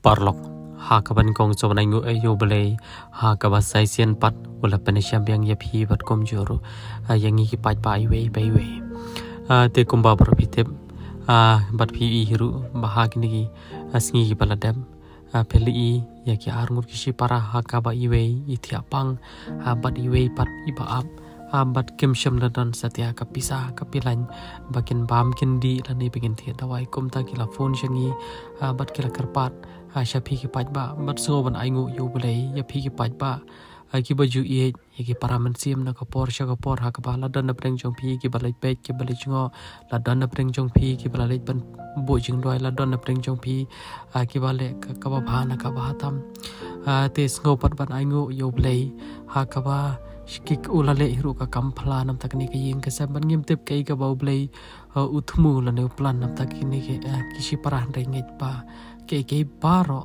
parlok ha kaban kong choban aingu ayo bele ha kaba saisian pat wala penesiam yang ya phi bat kom joro yangi ki pai pai we te kumba berbitep bat phi hiru bahagini ki asngi ki baladam peli ya ki arngur kisi para ha kaba iwe itiapang bat iwe pat ibaap bat kem syam dan satya kapisa kapilan bakin bam kindi lani bikin tia dawai kum ta kila phone syangi bat kila kerpat syapi ki paj ba bat sengoban aingu yo belai ya phi ki paj ba ki baju ye ki para mensim na kapor syakapor ha kapala dan preng jong phi ki balai pet ki balai jungo la dan preng jong phi ki balai ban bo jing doi la dan preng jong phi ki balai ka ba bhana ka ba tam te sengopat ban aingu yo belai ha ka ba Shikik ulale hiru ka kampala nam takni ke yeng ke saban ngim tip kai ka bau blai utmu la ne plan nam takni ke kisi parah ngai ba ke baro